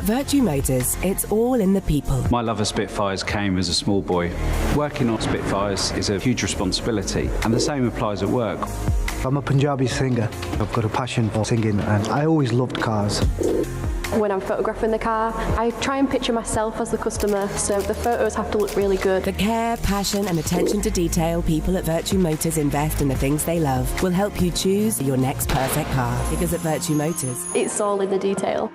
Virtue Motors, it's all in the people. My love of Spitfires came as a small boy. Working on Spitfires is a huge responsibility, and the same applies at work. I'm a Punjabi singer. I've got a passion for singing, and I always loved cars. When I'm photographing the car, I try and picture myself as the customer, so the photos have to look really good. The care, passion and attention to detail people at Virtue Motors invest in the things they love will help you choose your next perfect car. Because at Virtue Motors, It's all in the detail.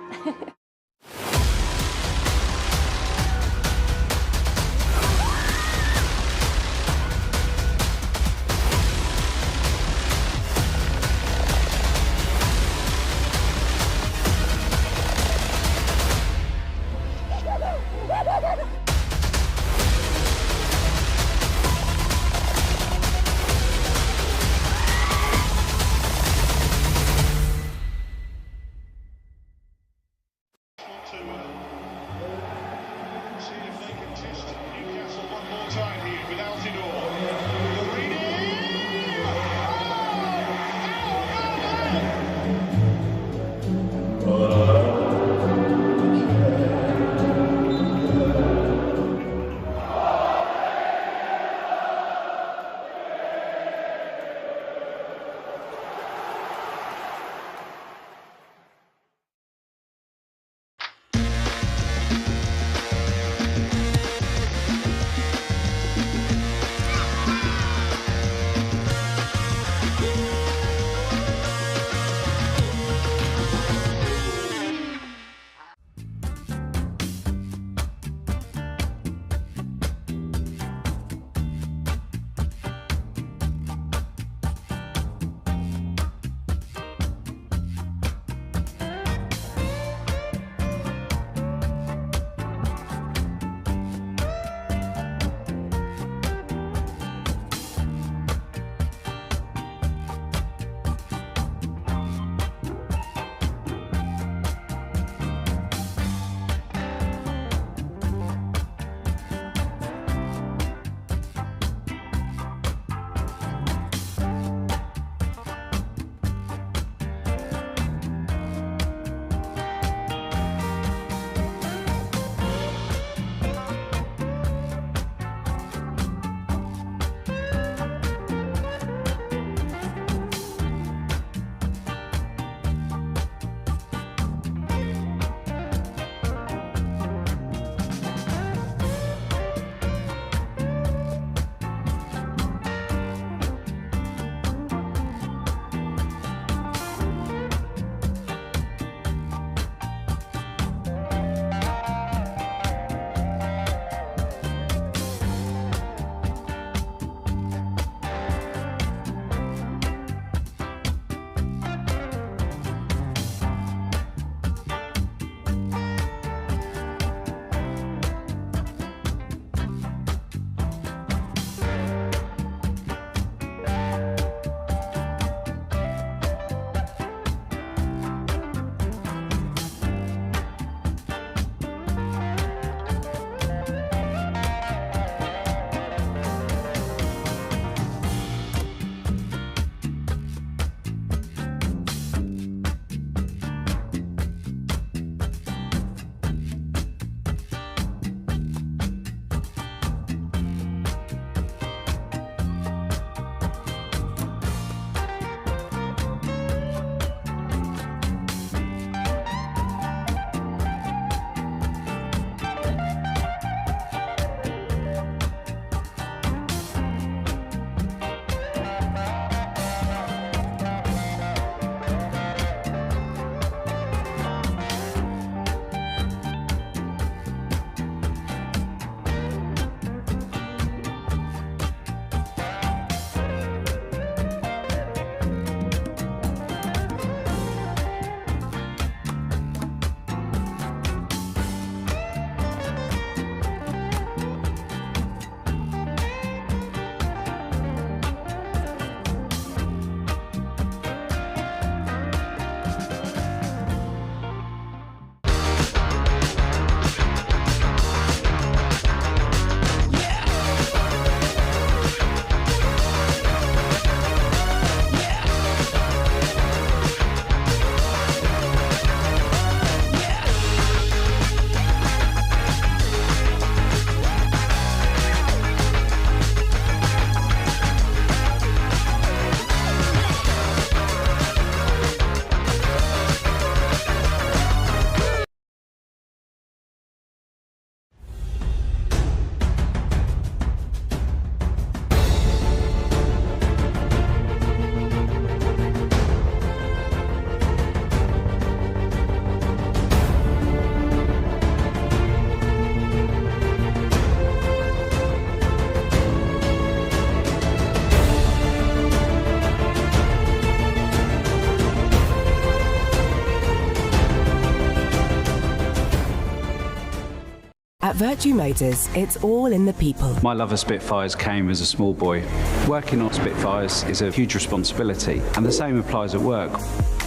At Virtue Motors, it's all in the people. My love of Spitfires came as a small boy. Working on Spitfires is a huge responsibility, and the same applies at work.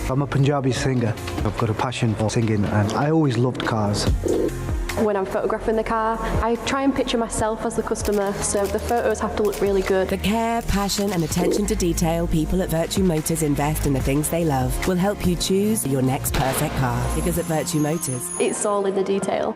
I'm a Punjabi singer. I've got a passion for singing, and I always loved cars. When I'm photographing the car, I try and picture myself as the customer, so the photos have to look really good. The care, passion, and attention to detail people at Virtue Motors invest in the things they love will help you choose your next perfect car. Because at Virtue Motors, It's all in the detail.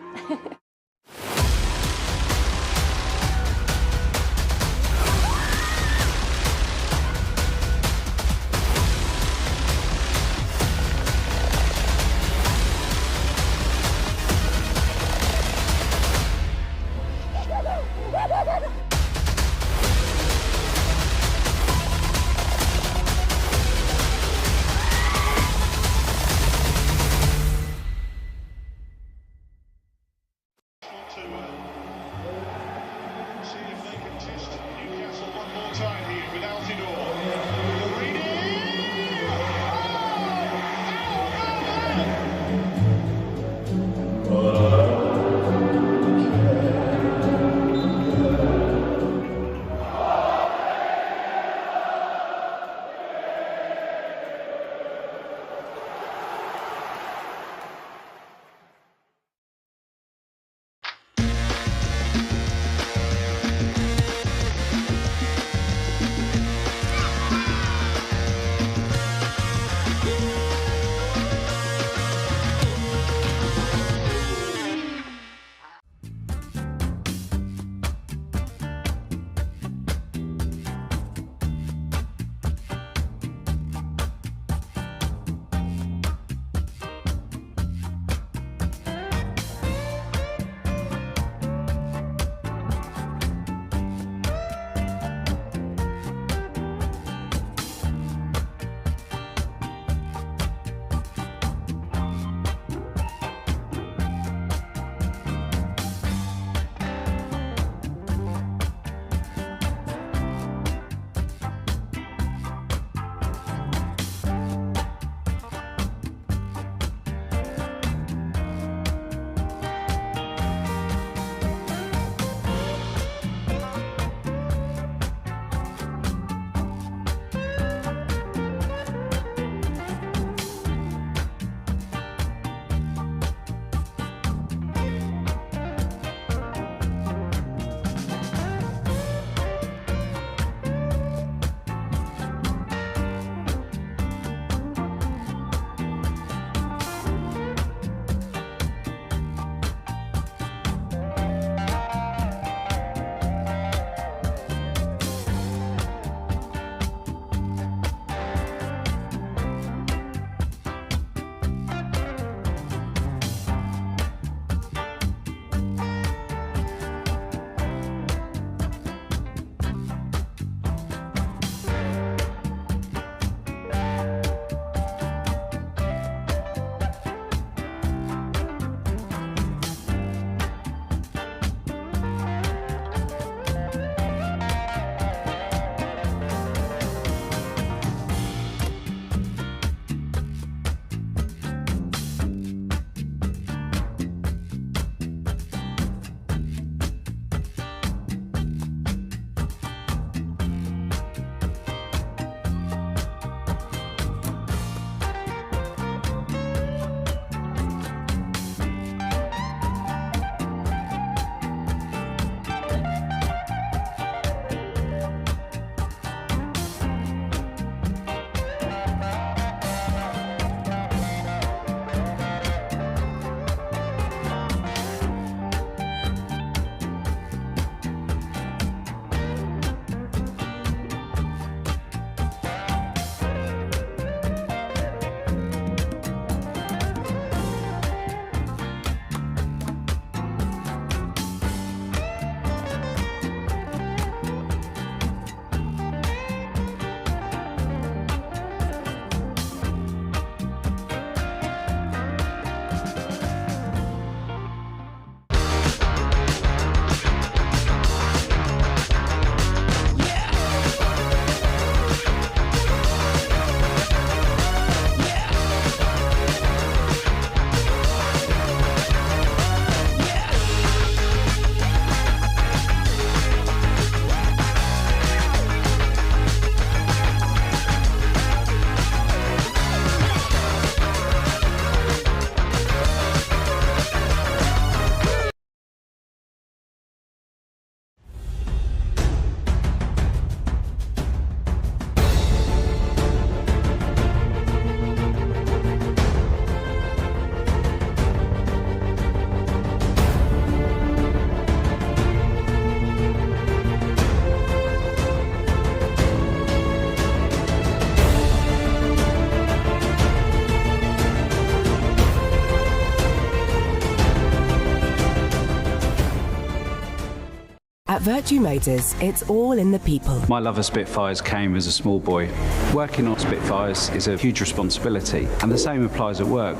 Virtue Motors, it's all in the people. My love of Spitfires came as a small boy. Working on Spitfires is a huge responsibility, and the same applies at work.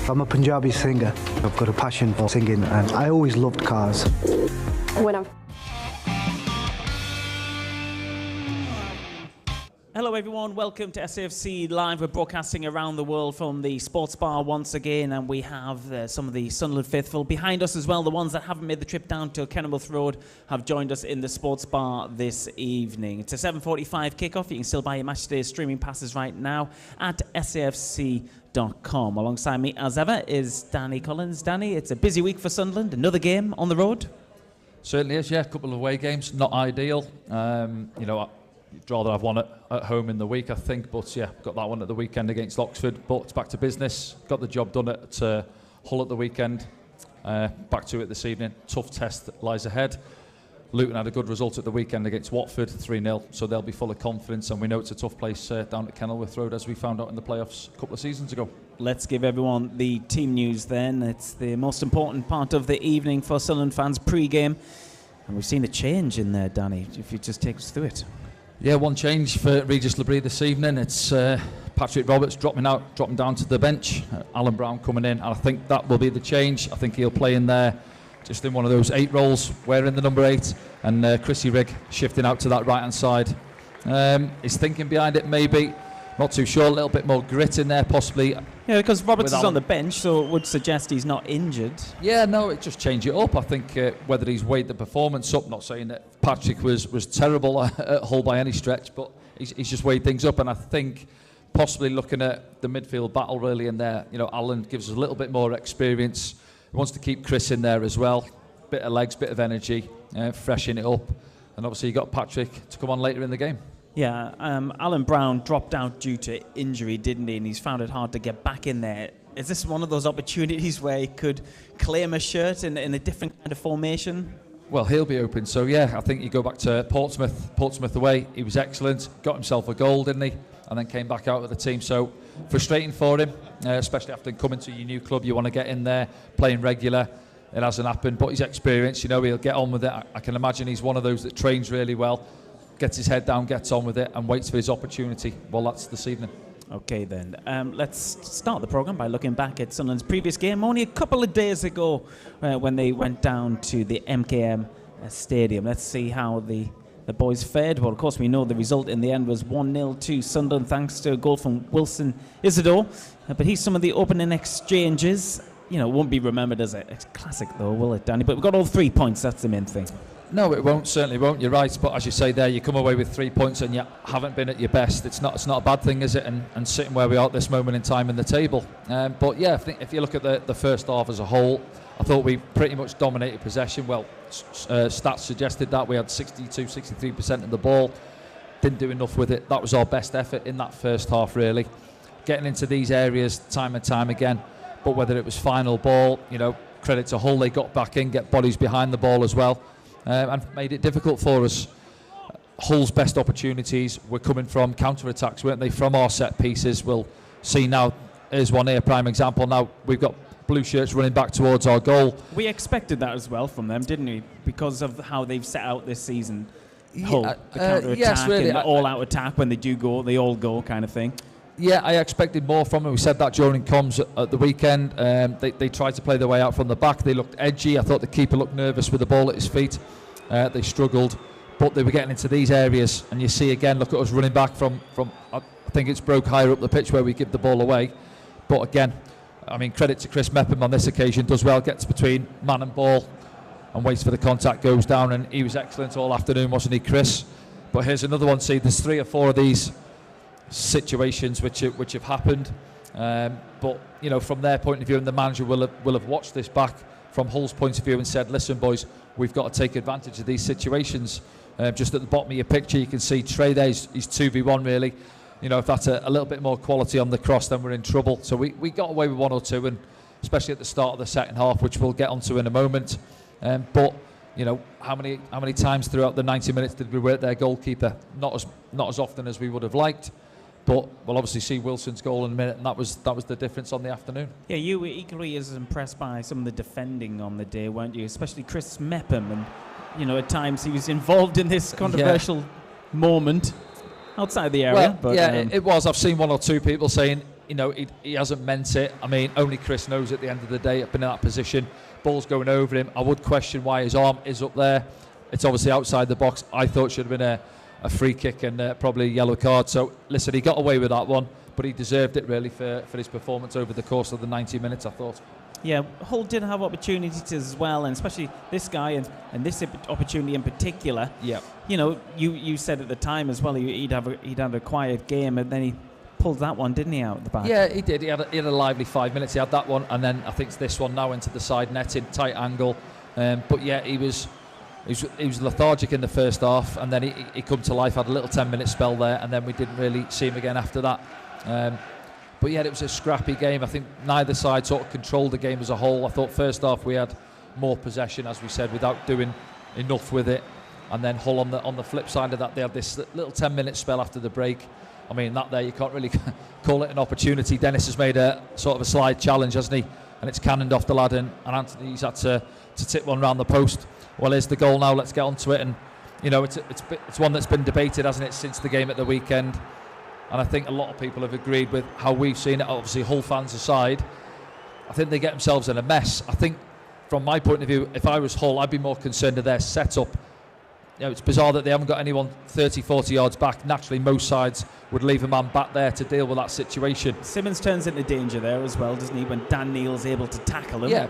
I'm a Punjabi singer. I've got a passion for singing, and I always loved cars. When I'm Hello everyone, welcome to SAFC Live. We're broadcasting around the world from the sports bar once again, and we have some of the Sunderland faithful behind us as well. The ones that haven't made the trip down to Kenilworth Road have joined us in the sports bar this evening. It's a 7:45 kickoff. You can still buy your matchday streaming passes right now at safc.com. Alongside me as ever is Danny Collins. Danny, it's a busy week for Sunderland. Another game on the road. Certainly is, yeah. A couple of away games, not ideal. You'd rather have one at home in the week, I think. But yeah, got that one at the weekend against Oxford. But it's back to business. Got the job done at Hull at the weekend. Back to it this evening. Tough test lies ahead. Luton had a good result at the weekend against Watford, 3-0. So they'll be full of confidence. And we know it's a tough place down at Kenilworth Road, as we found out in the playoffs a couple of seasons ago. Let's give everyone the team news then. It's the most important part of the evening for Sunderland fans, pre-game. And we've seen a change in there, Danny, if you just take us through it. Yeah, one change for Regis Labrie this evening. It's Patrick Roberts dropping down to the bench. Alan Brown coming in, and I think that will be the change. I think he'll play in there just in one of those 8 roles, wearing the number 8, and Chrissy Rigg shifting out to that right-hand side. His thinking behind it, maybe. Not too sure. A little bit more grit in there, possibly. Yeah, because Roberts is on the bench, so it would suggest he's not injured. Yeah, no, it just change it up. I think whether he's weighed the performance up, not saying that Patrick was terrible at Hull by any stretch, but he's just weighed things up. And I think possibly looking at the midfield battle really in there, Alan gives us a little bit more experience. He wants to keep Chris in there as well. Bit of legs, bit of energy, freshen it up. And obviously you got Patrick to come on later in the game. Yeah, Alan Brown dropped out due to injury, didn't he? And he's found it hard to get back in there. Is this one of those opportunities where he could claim a shirt in a different kind of formation? Well, he'll be open. So, yeah, I think you go back to Portsmouth away. He was excellent. Got himself a goal, didn't he? And then came back out with the team. So, frustrating for him, especially after coming to your new club. You want to get in there, playing regular. It hasn't happened. But his experience, he'll get on with it. I can imagine he's one of those that trains really well. Gets his head down, gets on with it, and waits for his opportunity. Well, that's this evening. OK, then. Let's start the programme by looking back at Sunderland's previous game only a couple of days ago when they went down to the MKM Stadium. Let's see how the boys fared. Well, of course, we know the result in the end was 1-0 to Sunderland, thanks to a goal from Wilson Isidore. But he's some of the opening exchanges. Won't be remembered as a classic, though, will it, Danny? But we've got all 3 points. That's the main thing. No, it won't, certainly won't. You're right, but as you say there, you come away with 3 points and you haven't been at your best. It's not a bad thing, is it? And sitting where we are at this moment in time in the table. But yeah, I think if you look at the first half as a whole, I thought we pretty much dominated possession. Well, stats suggested that we had 62-63% of the ball. Didn't do enough with it. That was our best effort in that first half, really. Getting into these areas time and time again. But whether it was final ball, credit to Hull, they got back in, get bodies behind the ball as well. And made it difficult for us. Hull's best opportunities were coming from counter-attacks, weren't they, from our set pieces. We'll see now, here's one here, prime example. Now we've got blue shirts running back towards our goal. We expected that as well from them, didn't we? Because of how they've set out this season. Hull, the counter-attack, yes, really, and the all-out attack, when they do go, they all go kind of thing. Yeah, I expected more from them. We said that during comms at the weekend. They tried to play their way out from the back. They looked edgy. I thought the keeper looked nervous with the ball at his feet. They struggled, but they were getting into these areas. And you see again, look at us running back from I think it's broke higher up the pitch where we give the ball away. But again, credit to Chris Mepham on this occasion. Does well, gets between man and ball and waits for the contact, goes down. And he was excellent all afternoon, wasn't he, Chris? But here's another one. See, there's 3 or 4 of these situations which have happened, but from their point of view, and the manager will have watched this back from Hull's point of view and said, listen boys, we've got to take advantage of these situations. Just at the bottom of your picture you can see Trey there, he's 2v1 really. If that's a little bit more quality on the cross, then we're in trouble. So we got away with 1 or 2, and especially at the start of the second half, which we'll get onto in a moment. But how many times throughout the 90 minutes did we work their goalkeeper? Not as often as we would have liked. But we'll obviously see Wilson's goal in a minute, and that was the difference on the afternoon. Yeah, you were equally as impressed by some of the defending on the day, weren't you? Especially Chris Mepham, and at times he was involved in this controversial moment outside the area. Well, it was. I've seen one or two people saying, he hasn't meant it. I mean, only Chris knows at the end of the day. I've been in that position. Ball's going over him. I would question why his arm is up there. It's obviously outside the box. I thought it should have been a free kick and probably a yellow card. So, listen, he got away with that one, but he deserved it really for his performance over the course of the 90 minutes, I thought. Yeah, Hull did have opportunities as well, and especially this guy and this opportunity in particular. Yeah. You said at the time as well he'd have a quiet game, and then he pulled that one, didn't he, out the back? Yeah, he did. He had a lively 5 minutes. He had that one, and then I think it's this one now into the side netting, tight angle. But yeah, he was lethargic in the first half, and then he come to life. Had a little 10-minute spell there, and then we didn't really see him again after that. But yeah, it was a scrappy game. I think neither side sort of controlled the game as a whole. I thought first half we had more possession, as we said, without doing enough with it. And then Hull on the flip side of that, they had this little 10-minute spell after the break. I mean, that there, you can't really call it an opportunity. Dennis has made a sort of a slide challenge, hasn't he? And it's cannoned off the lad, and Anthony's had to tip one round the post. Well, here's the goal now. Let's get onto it. And it's one that's been debated, hasn't it, since the game at the weekend. And I think a lot of people have agreed with how we've seen it. Obviously, Hull fans aside, I think they get themselves in a mess. I think, from my point of view, if I was Hull, I'd be more concerned with their setup. It's bizarre that they haven't got anyone 30, 40 yards back. Naturally, most sides would leave a man back there to deal with that situation. Simmons turns into danger there as well, doesn't he, when Dan Neal's able to tackle him? Yeah,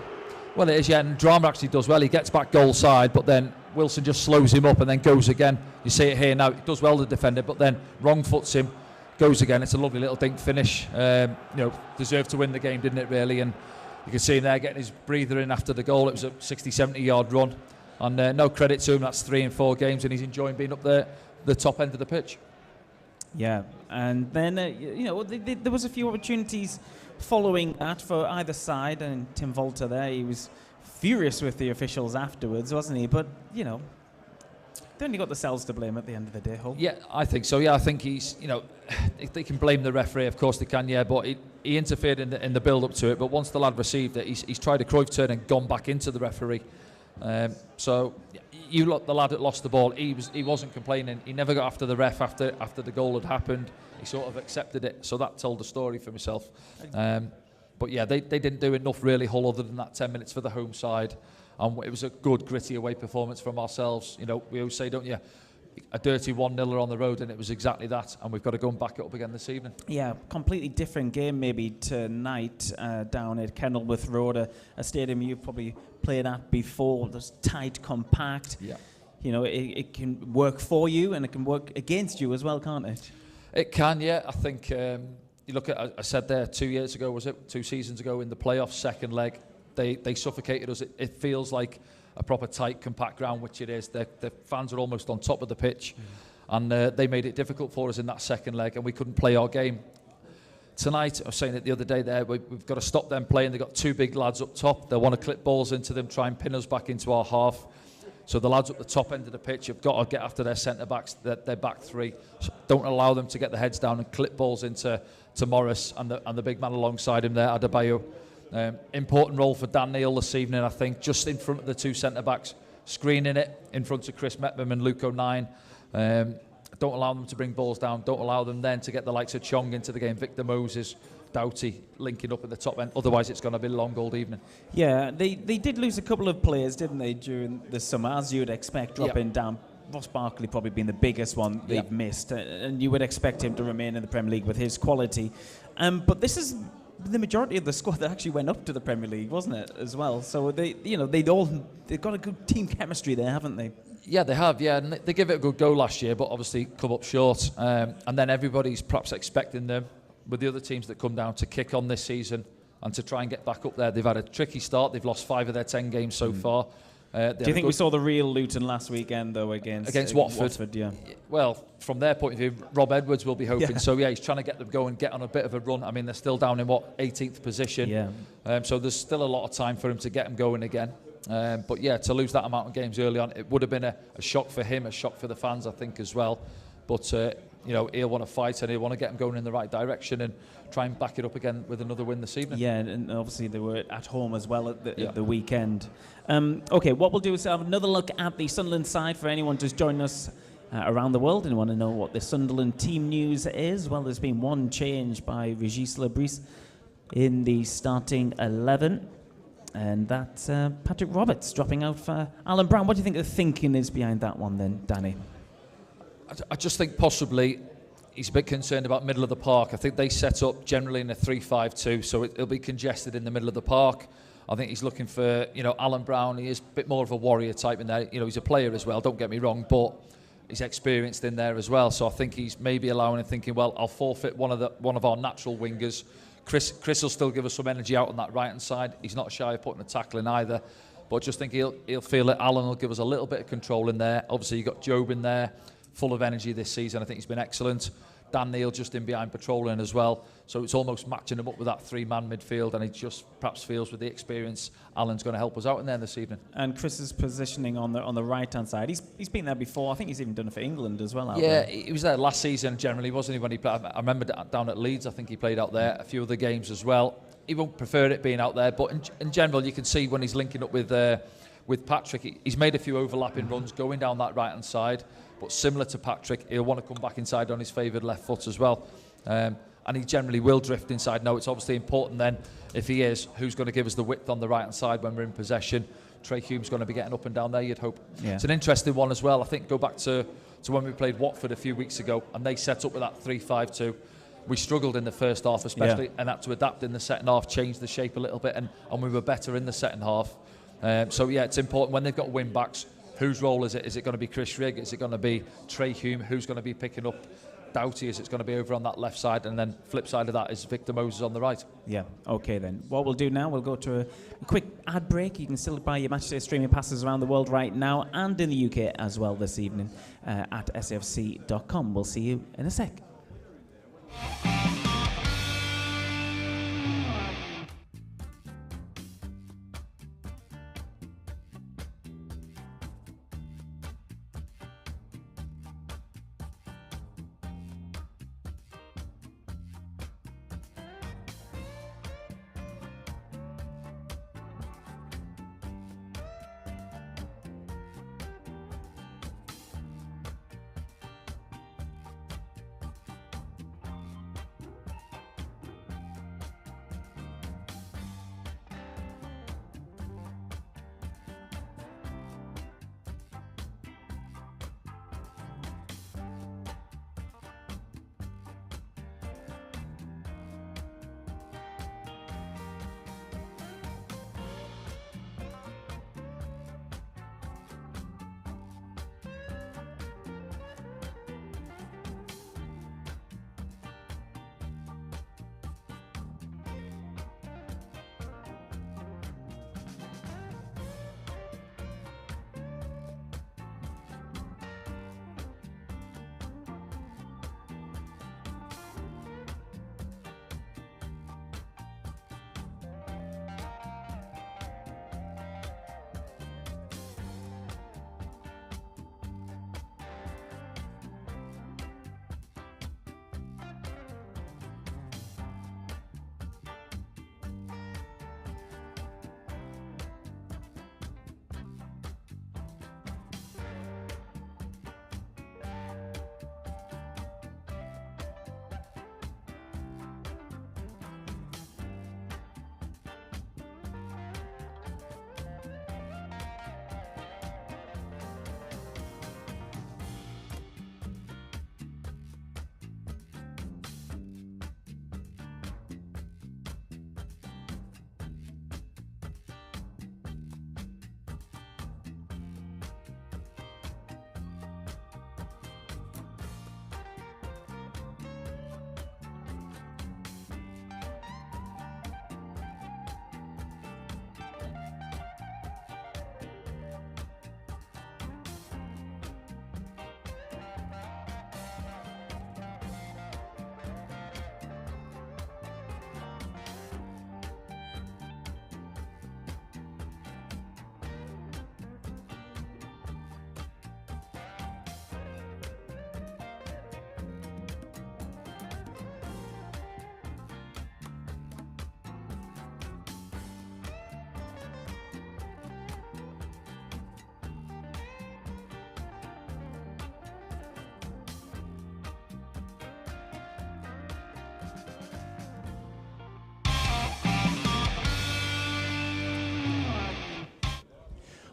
well, it is, yeah, and Drama actually does well. He gets back goal side, but then Wilson just slows him up and then goes again. You see it here now. He does well to defend it, but then wrong foots him, goes again. It's a lovely little dink finish. Deserved to win the game, didn't it, really? And you can see him there getting his breather in after the goal. It was a 60, 70-yard run. And no credit to him. That's 3 in 4 games, and he's enjoying being up there, the top end of the pitch. Yeah, and then there was a few opportunities following that for either side, and Tim Volter there, he was furious with the officials afterwards, wasn't he? But they only got themselves to blame at the end of the day, Hull. Yeah, I think so. Yeah, I think he's they can blame the referee, of course they can. Yeah, but he interfered in the build up to it. But once the lad received it, he's tried a Cruyff turn and gone back into the referee. So the lad that lost the ball, he wasn't complaining. He never got after the ref after the goal had happened. He sort of accepted it. So that told the story for himself. But yeah, they didn't do enough really, Hull, other than that 10 minutes for the home side. And it was a good gritty away performance from ourselves. We always say, don't you, a dirty 1-0 on the road, and it was exactly that. And we've got to go and back it up again this evening. Yeah, completely different game maybe tonight down at Kenilworth Road, a stadium you've probably played at before. There's tight, compact. Yeah. It can work for you and it can work against you as well, can't it? It can, yeah. I think you look at, I said there 2 seasons ago in the playoffs, second leg, they suffocated us. It feels like a proper tight, compact ground, which it is. The fans are almost on top of the pitch, and they made it difficult for us in that second leg, and we couldn't play our game. Tonight, I was saying it the other day there, we've got to stop them playing. They've got 2 big lads up top. They want to clip balls into them, try and pin us back into our half. So the lads at the top end of the pitch have got to get after their centre-backs, their back 3. So don't allow them to get their heads down and clip balls into Morris and the big man alongside him there, Adebayo. Important role for Dan Neal this evening, I think, just in front of the 2 centre-backs, screening it in front of Chris Metman and Luke O'Nien. Don't allow them to bring balls down. Don't allow them then to get the likes of Chong into the game, Victor Moses, Doughty linking up at the top end. Otherwise, it's going to be a long old evening. Yeah, they did lose a couple of players, didn't they, during the summer, as you would expect, dropping down. Ross Barkley probably being the biggest one they've missed, and you would expect him to remain in the Premier League with his quality. But this is the majority of the squad that actually went up to the Premier League, wasn't it, as well? So they've got a good team chemistry there, haven't they? Yeah, they have, yeah. And they gave it a good go last year, but obviously come up short. And then everybody's perhaps expecting them, with the other teams that come down, to kick on this season and to try and get back up there. They've had a tricky start. They've lost 5 of their 10 games so far. Do you think we saw the real Luton last weekend, though, against Watford? Yeah. Well, from their point of view, Rob Edwards will be hoping. Yeah. So, yeah, he's trying to get them going, get on a bit of a run. I mean, they're still down in, 18th position. Yeah. So there's still a lot of time for him to get them going again. But, yeah, to lose that amount of games early on, it would have been a shock for him, a shock for the fans, I think, as well. But he'll want to fight and he'll want to get them going in the right direction and try and back it up again with another win this evening. Yeah, and obviously they were at home as well at the weekend. Okay, what we'll do is have another look at the Sunderland side for anyone just joining us around the world and want to know what the Sunderland team news is. Well, there's been one change by Régis Lebris in the starting 11, and that's Patrick Roberts dropping out for Alan Brown. What do you think the thinking is behind that one then, Danny? I just think possibly he's a bit concerned about middle of the park. I think they set up generally in a 3-5-2, so it'll be congested in the middle of the park. I think he's looking for, Alan Brown. He is a bit more of a warrior type in there. He's a player as well, don't get me wrong, but he's experienced in there as well. So I think he's maybe allowing and thinking, well, I'll forfeit one of our natural wingers. Chris will still give us some energy out on that right-hand side. He's not shy of putting a tackle in either. But just think he'll feel that Alan will give us a little bit of control in there. Obviously, you've got Job in there, full of energy this season. I think he's been excellent. Dan Neil just in behind patrolling as well. So it's almost matching him up with that three-man midfield, and he just perhaps feels with the experience Alan's going to help us out in there this evening. And Chris's positioning on the right-hand side, he's been there before. I think he's even done it for England as well. Yeah, he was there last season generally, wasn't he, when he played? I remember down at Leeds, I think he played out there, a few other games as well. He won't prefer it being out there, but in general, you can see when he's linking up with Patrick, he's made a few overlapping runs going down that right-hand side. But similar to Patrick, he'll want to come back inside on his favoured left foot as well. And he generally will drift inside. Now, it's obviously important then, if he is, who's going to give us the width on the right-hand side when we're in possession. Trey Hume's going to be getting up and down there, you'd hope. Yeah. It's an interesting one as well. I think go back to when we played Watford a few weeks ago, and they set up with that 3-5-2. We struggled in the first half especially, and had to adapt in the second half, change the shape a little bit, and we were better in the second half. So, yeah, it's important when they've got wing-backs. Whose role is it? Is it going to be Chris Rigg? Is it going to be Trey Hume? Who's going to be picking up Doughty? Is it going to be over on that left side? And then flip side of that is Victor Moses on the right. Yeah, okay then. What we'll do now, we'll go to a quick ad break. You can still buy your matchday streaming passes around the world right now and in the UK as well this evening at safc.com. We'll see you in a sec.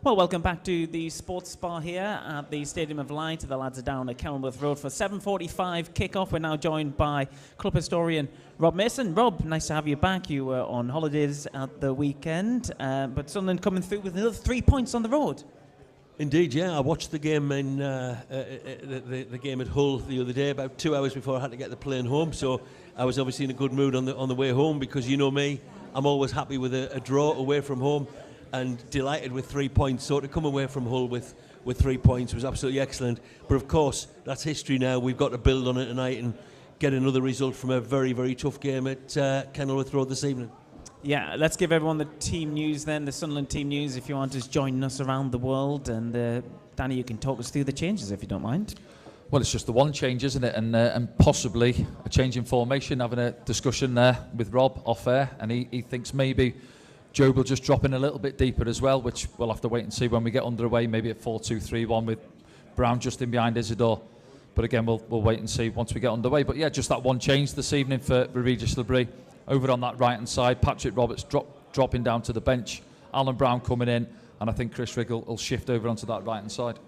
Well, welcome back to the Sports Bar here at the Stadium of Light. The lads are down at Kenilworth Road for 7:45 kick-off. We're now joined by club historian Rob Mason. Rob, nice to have you back. You were on holidays at the weekend, but Sunderland coming through with another 3 points on the road. Indeed, yeah. I watched the game in the game at Hull the other day, about 2 hours before I had to get the plane home. So I was obviously in a good mood on the way home, because you know me, I'm always happy with a draw away from home, and delighted with 3 points. So to come away from Hull with 3 points was absolutely excellent. But of course, that's history now. We've got to build on it tonight and get another result from a very, very tough game at Kenilworth Road this evening. Yeah, let's give everyone the team news then, the Sunderland team news, if you want to join us around the world. And Danny, you can talk us through the changes if you don't mind. Well, it's just the one change, isn't it? And possibly a change in formation. Having a discussion there with Rob off air, and he thinks maybe Job will just drop in a little bit deeper as well, which we'll have to wait and see when we get underway, maybe at 4-2-3-1 with Brown just in behind Isidore. But again, we'll wait and see once we get underway. But yeah, just that one change this evening for Regis Labrie. Over on that right-hand side, Patrick Roberts dropping down to the bench, Alan Brown coming in, and I think Chris Rigg will shift over onto that right-hand side.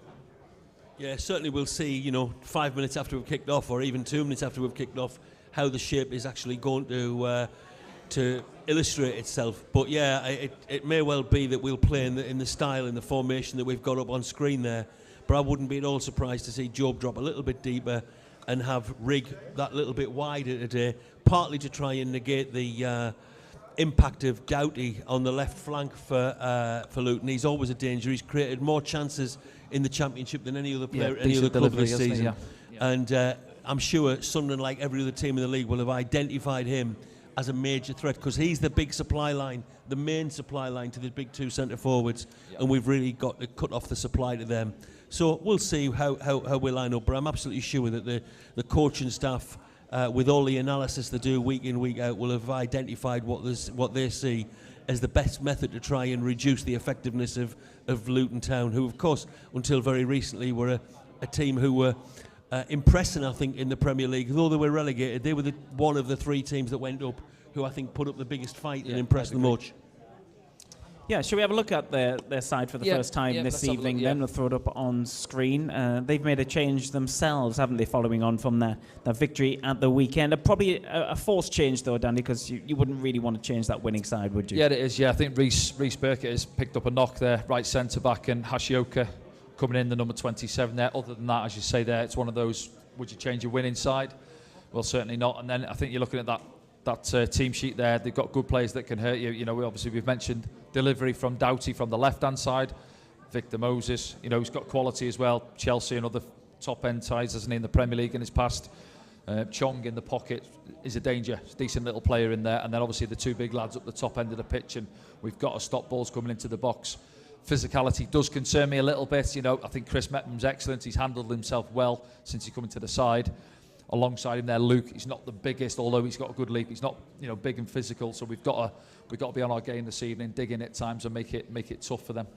Yeah, certainly we'll see, 5 minutes after we've kicked off, or even 2 minutes after we've kicked off, how the shape is actually going to illustrate itself. But yeah, it may well be that we'll play in the style, in the formation that we've got up on screen there. But I wouldn't be at all surprised to see Job drop a little bit deeper and have Rigg that little bit wider today, partly to try and negate the impact of Doughty on the left flank for Luton. He's always a danger. He's created more chances in the Championship than any other player, any other club this season. Yeah. And I'm sure Sunderland, like every other team in the league, will have identified him as a major threat, because he's the big supply line, the main supply line to the big two centre forwards, and we've really got to cut off the supply to them. So we'll see how we line up, but I'm absolutely sure that the coaching staff, with all the analysis they do week in, week out, will have identified what they see as the best method to try and reduce the effectiveness of Luton Town, who, of course, until very recently were a team who were impressing, I think, in the Premier League. Although they were relegated, they were one of the three teams that went up who I think put up the biggest fight and impressed them much. Yeah, shall we have a look at their side for the first time this evening? Then we'll throw it up on screen. They've made a change themselves, haven't they, following on from that victory at the weekend? Probably a forced change, though, Danny, because you wouldn't really want to change that winning side, would you? Yeah, it is. Yeah, I think Rhys Burkett has picked up a knock there, right centre-back, and Hashioka coming in, the number 27 there. Other than that, as you say there, it's one of those, would you change your winning side? Well, certainly not. And then I think you're looking at that team sheet there. They've got good players that can hurt you. We've mentioned delivery from Doughty from the left-hand side. Victor Moses, he's got quality as well. Chelsea and other top-end ties, hasn't he, in the Premier League in his past. Chong in the pocket is a danger. He's a decent little player in there. And then obviously the two big lads up the top end of the pitch, and we've got to stop balls coming into the box. Physicality does concern me a little bit. I think Chris Metman's excellent. He's handled himself well since he come into the side. Alongside him there, Luke, he's not the biggest, although he's got a good leap. He's not, big and physical. So we've got to be on our game this evening, dig in at times and make it tough for them.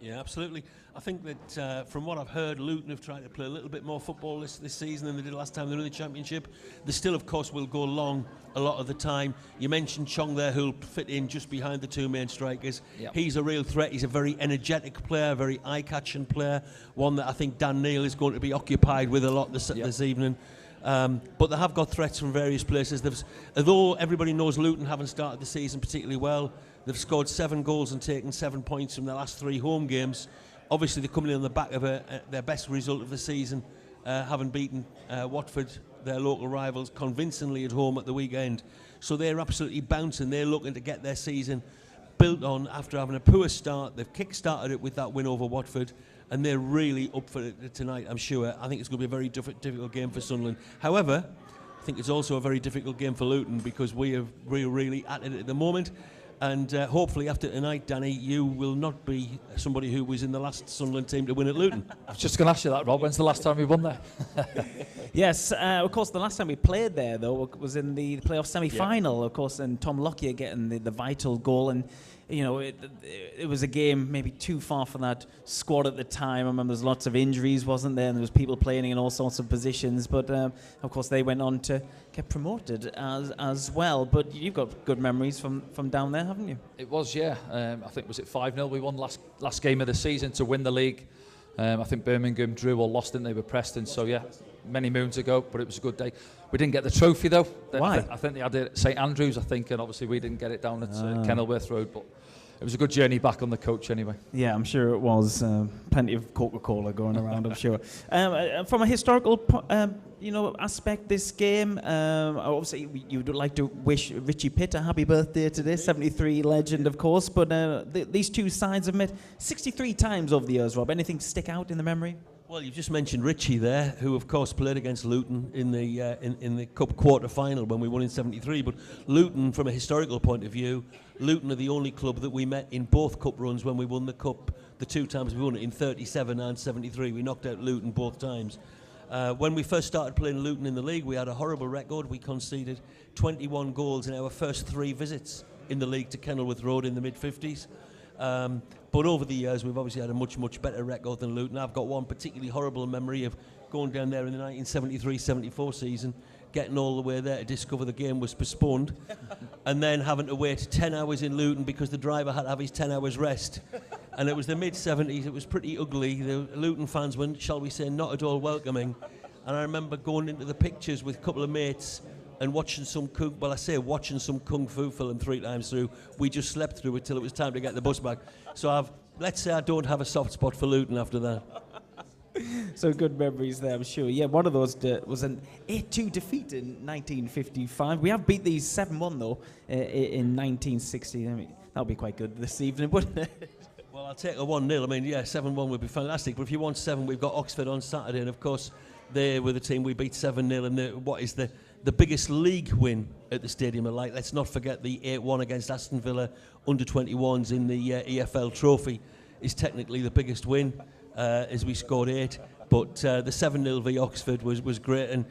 Yeah, absolutely. I think that from what I've heard, Luton have tried to play a little bit more football this season than they did last time they were in the Championship. They still, of course, will go long a lot of the time. You mentioned Chong there, who'll fit in just behind the two main strikers. Yep. He's a real threat. He's a very energetic player, a very eye-catching player, one that I think Dan Neil is going to be occupied with a lot this evening. But they have got threats from various places. Although everybody knows Luton haven't started the season particularly well, they've scored 7 goals and taken 7 points from their last 3 home games. Obviously, they're coming in on the back of their best result of the season, having beaten Watford, their local rivals, convincingly at home at the weekend. So they're absolutely bouncing. They're looking to get their season built on after having a poor start. They've kick-started it with that win over Watford, and they're really up for it tonight, I'm sure. I think it's going to be a very difficult game for Sunderland. However, I think it's also a very difficult game for Luton, because we're really at it at the moment. And hopefully after tonight, Danny, you will not be somebody who was in the last Sunderland team to win at Luton. I was just going to ask you that, Rob. When's the last time we won there? Yes, of course, the last time we played there, though, was in the playoff semi-final, of course, and Tom Lockyer getting the vital goal. And you know, it was a game maybe too far for that squad at the time. I remember there's lots of injuries, wasn't there? And there was people playing in all sorts of positions. But, of course, they went on to get promoted as well. But you've got good memories from down there, haven't you? It was, yeah. I think, was it 5-0? We won last game of the season to win the league. I think Birmingham drew or lost, didn't they, with Preston? So, yeah, many moons ago, but it was a good day. We didn't get the trophy, though. Why? I think they had it at St Andrews, I think, and obviously we didn't get it down at Kenilworth Road, but it was a good journey back on the coach anyway. Yeah, I'm sure it was. Plenty of Coca-Cola going around, I'm sure. From a historical aspect, this game, obviously you would like to wish Richie Pitt a happy birthday today, 73 legend, of course, but these two sides have met 63 times over the years, Rob. Anything stick out in the memory? Well, you've just mentioned Richie there, who of course played against Luton in the Cup quarter final when we won in '73. But Luton, from a historical point of view, Luton are the only club that we met in both cup runs when we won the cup. The two times we won it in '37 and '73, we knocked out Luton both times. When we first started playing Luton in the league, we had a horrible record. We conceded 21 goals in our first 3 visits in the league to Kenilworth Road in the mid-50s. But over the years, we've obviously had a much, much better record than Luton. I've got one particularly horrible memory of going down there in the 1973-74 season, getting all the way there to discover the game was postponed, and then having to wait 10 hours in Luton because the driver had to have his 10 hours rest. And it was the mid-70s, it was pretty ugly. The Luton fans were, shall we say, not at all welcoming. And I remember going into the pictures with a couple of mates and watching some kung fu film 3 times through. We just slept through it till it was time to get the bus back. So let's say I don't have a soft spot for Luton after that. So good memories there, I'm sure. Yeah, one of those was an 8-2 defeat in 1955. We have beat these 7-1 though in 1960. I mean, that'll be quite good this evening, wouldn't it? Well, I'll take a 1-0. I mean, yeah, 7-1 would be fantastic. But if you want 7, we've got Oxford on Saturday, and of course they were the team we beat 7-0, and what is the biggest league win at the Stadium of Light. Let's not forget the 8-1 against Aston Villa under-21s in the EFL Trophy is technically the biggest win, as we scored 8. But the 7-0 v Oxford was great. And,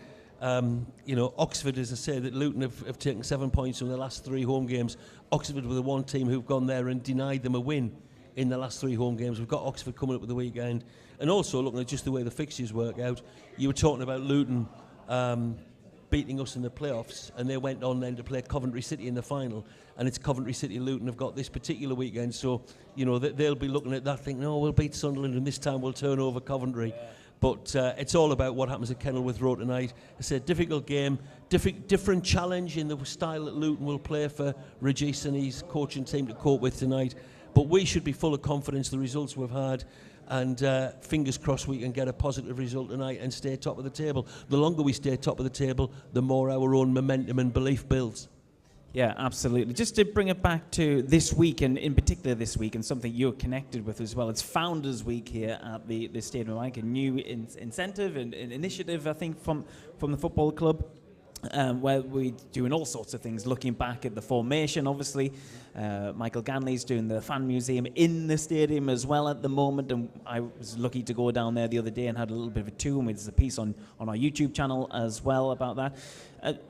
Oxford, as I say, that Luton have taken 7 points from the last 3 home games. Oxford were the one team who've gone there and denied them a win in the last 3 home games. We've got Oxford coming up with the weekend. And also, looking at just the way the fixtures work out, you were talking about Luton beating us in the playoffs, and they went on then to play Coventry City in the final, and it's Coventry City Luton have got this particular weekend, so they'll be looking at that thinking, no, we'll beat Sunderland and this time we'll turn over Coventry. But it's all about what happens at Kenilworth Road tonight. It's a difficult game, different challenge in the style that Luton will play for Regis and his coaching team to cope with tonight, but we should be full of confidence, the results we've had, and fingers crossed we can get a positive result tonight and stay top of the table. The longer we stay top of the table, the more our own momentum and belief builds. Yeah, absolutely. Just to bring it back to this week, and in particular this week, and something you're connected with as well, it's Founders Week here at the Stadium, like a new incentive and initiative, I think, from the football club. Where we're doing all sorts of things, looking back at the formation, obviously. Michael Ganley's doing the fan museum in the stadium as well at the moment, and I was lucky to go down there the other day and had a little bit of a tour, and there's a piece on our YouTube channel as well about that.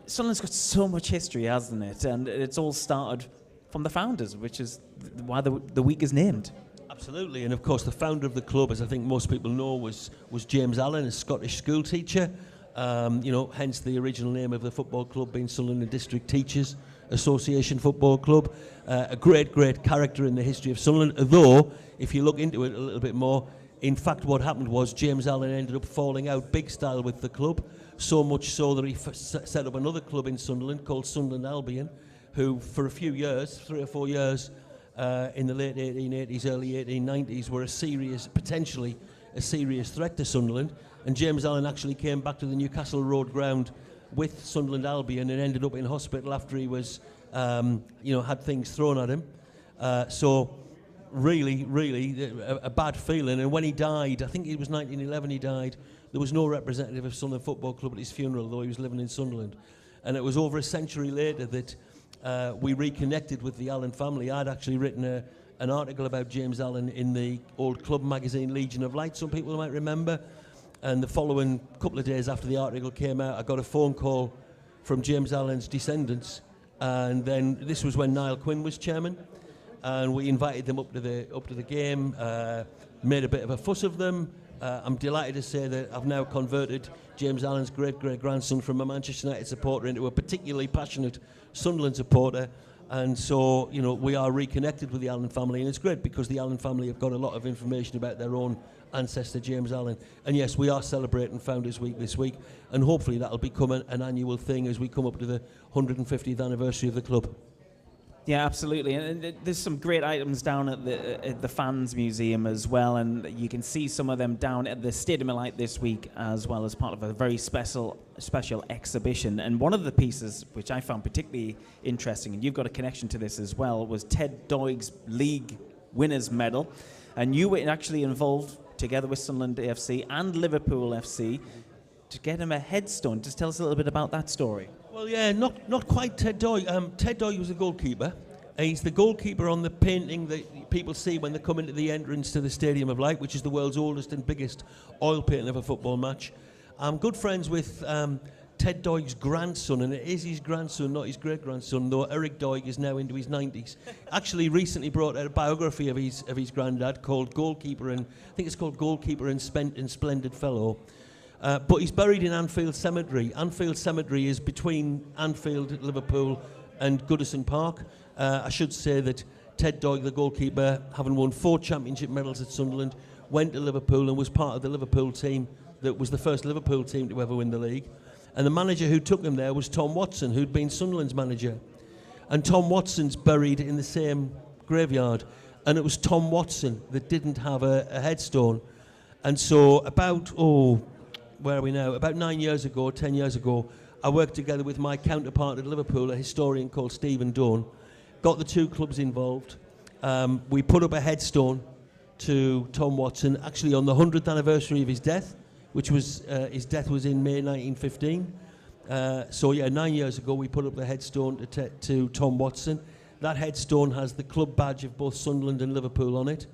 Sunderland's got so much history, hasn't it? And it's all started from the founders, which is why the week is named. Absolutely, and of course the founder of the club, as I think most people know, was James Allen, a Scottish school teacher. Hence the original name of the football club being Sunderland District Teachers Association Football Club. A great character in the history of Sunderland, although, if you look into it a little bit more, in fact what happened was James Allen ended up falling out big style with the club, so much so that he set up another club in Sunderland called Sunderland Albion, who for a few years, 3 or 4 years, in the late 1880s, early 1890s, were potentially a serious threat to Sunderland. And James Allen actually came back to the Newcastle Road ground with Sunderland Albion and ended up in hospital after he was, had things thrown at him. So really a bad feeling. And when he died, I think it was 1911 he died, there was no representative of Sunderland Football Club at his funeral, though he was living in Sunderland. And it was over a century later that we reconnected with the Allen family. I'd actually written an article about James Allen in the old club magazine Legion of Light, some people might remember. And the following couple of days after the article came out, I got a phone call from James Allen's descendants. And then this was when Niall Quinn was chairman. and we invited them up to the game, made a bit of a fuss of them. I'm delighted to say that I've now converted James Allen's great-great-grandson from a Manchester United supporter into a particularly passionate Sunderland supporter. And so, you know, we are reconnected with the Allen family, and it's great because the Allen family have got a lot of information about their own ancestor, James Allen. And yes, we are celebrating Founders Week this week, and hopefully that'll become an annual thing as we come up to the 150th anniversary of the club. Yeah, absolutely. And there's some great items down at the Fans Museum as well, and you can see some of them down at the Stadium of Light this week as well, as part of a very special exhibition. And one of the pieces which I found particularly interesting, and you've got a connection to this as well, was Ted Doig's League Winners Medal. And you were actually involved, together with Sunderland AFC and Liverpool FC, to get him a headstone. Just tell us a little bit about that story. Well, yeah, not quite Ted Doig. Ted Doig was the goalkeeper. He's the goalkeeper on the painting that people see when they come into the entrance to the Stadium of Light, which is the world's oldest and biggest oil painting of a football match. I'm good friends with Ted Doig's grandson, and it is his grandson, not his great-grandson, though Eric Doig is now into his 90s. Actually, recently brought out a biography of his granddad called Goalkeeper, and I think it's called Goalkeeper and Splendid Fellow. But he's buried in Anfield Cemetery. Anfield Cemetery is between Anfield, Liverpool, and Goodison Park. I should say that Ted Doig, the goalkeeper, having won 4 championship medals at Sunderland, went to Liverpool and was part of the Liverpool team that was the first Liverpool team to ever win the league. And the manager who took him there was Tom Watson, who'd been Sunderland's manager. And Tom Watson's buried in the same graveyard. And it was Tom Watson that didn't have a headstone. And so about, where are we now? About 10 years ago, I worked together with my counterpart at Liverpool, a historian called Stephen Dunn, got the 2 clubs involved. We put up a headstone to Tom Watson, actually on the 100th anniversary of his death, which was, his death was in May 1915. So yeah, 9 years ago we put up the headstone to Tom Watson. That headstone has the club badge of both Sunderland and Liverpool on it.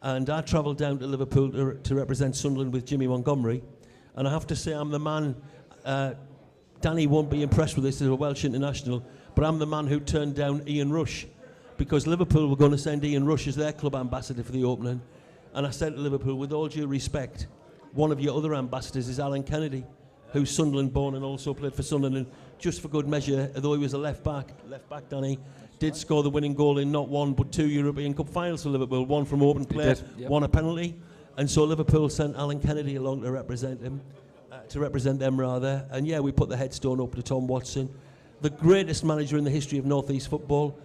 And I travelled down to Liverpool to represent Sunderland with Jimmy Montgomery. And I have to say, I'm the man, Danny won't be impressed with this as a Welsh international, but I'm the man who turned down Ian Rush, because Liverpool were going to send Ian Rush as their club ambassador for the opening. And I said to Liverpool, with all due respect, one of your other ambassadors is Alan Kennedy, who's Sunderland born and also played for Sunderland. And just for good measure, although he was a left back, Danny, did score the winning goal in not 1 but 2 European Cup finals for Liverpool, 1 from open play, 1 a penalty. And so Liverpool sent Alan Kennedy along to represent him, and yeah, we put the headstone up to Tom Watson, the greatest manager in the history of North East football.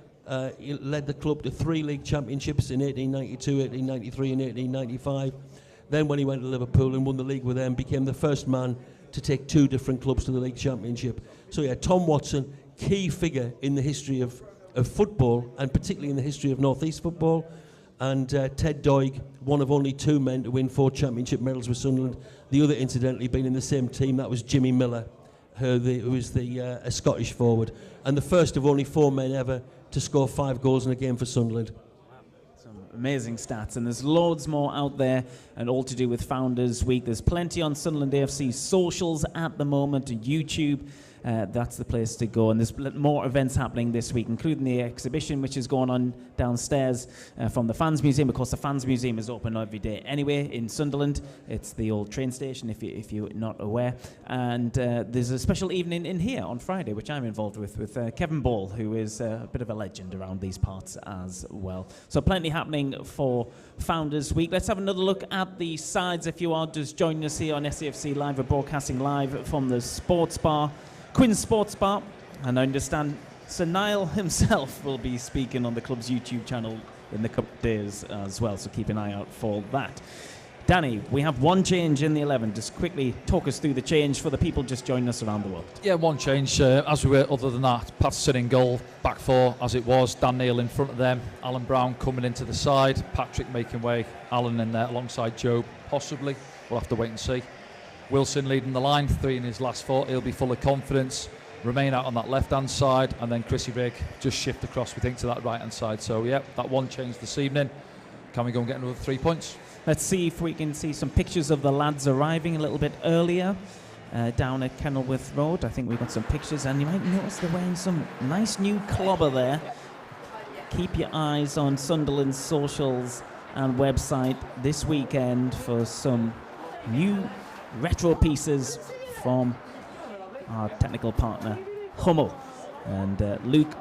He led the club to 3 league championships in 1892, 1893 and 1895. Then when he went to Liverpool and won the league with them, became the first man to take 2 different clubs to the league championship. So yeah, Tom Watson, key figure in the history of football, and particularly in the history of North East football. And Ted Doig, one of only 2 men to win 4 championship medals with Sunderland. The other, incidentally, being in the same team, that was Jimmy Miller, who was a Scottish forward, and the first of only 4 men ever to score 5 goals in a game for Sunderland. Some amazing stats, and there's loads more out there, and all to do with Founders Week. There's plenty on Sunderland AFC socials at the moment, and YouTube. That's the place to go, and there's more events happening this week, including the exhibition which is going on downstairs from the Fans Museum. Of course, the Fans Museum is open every day anyway in Sunderland. It's the old train station, if you're not aware. And there's a special evening in here on Friday, which I'm involved with Kevin Ball, who is a bit of a legend around these parts as well. So plenty happening for Founders Week. Let's have another look at the sides. If you are just joining us here on SAFC Live, we're broadcasting live from the Sports Bar, Quinn Sports Bar, and I understand Sir Niall himself will be speaking on the club's YouTube channel in the couple of days as well, so keep an eye out for that. Danny, we have 1 change in the 11. Just quickly talk us through the change for the people just joining us around the world. Yeah, 1 change as we were. Other than that, Patterson in goal, back 4 as it was, Dan Neil in front of them, Alan Brown coming into the side, Patrick making way, Alan in there alongside Job, possibly. We'll have to wait and see. Wilson leading the line, 3 in his last 4. He'll be full of confidence. Remain out on that left-hand side, and then Chrissy Rigg just shift across, we think, to that right-hand side. So, yeah, that 1 change this evening. Can we go and get another 3 points? Let's see if we can see some pictures of the lads arriving a little bit earlier down at Kenilworth Road. I think we've got some pictures, and you might notice they're wearing some nice new clobber there. keep your eyes on Sunderland's socials and website this weekend for some new retro pieces from our technical partner Hummel, and Luke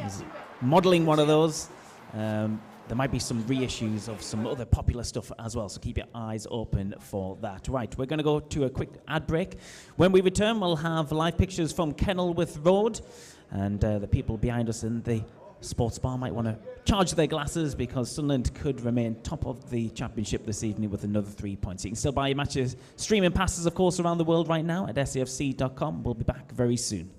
is modelling one of those. There might be some reissues of some other popular stuff as well, so keep your eyes open for that. Right, we're going to go to a quick ad break. When we return, we'll have live pictures from Kenilworth Road, and the people behind us in the sports bar might want to charge their glasses because Sunderland could remain top of the championship this evening with another 3 points. You can still buy your matches, streaming passes, of course, around the world right now at safc.com. We'll be back very soon.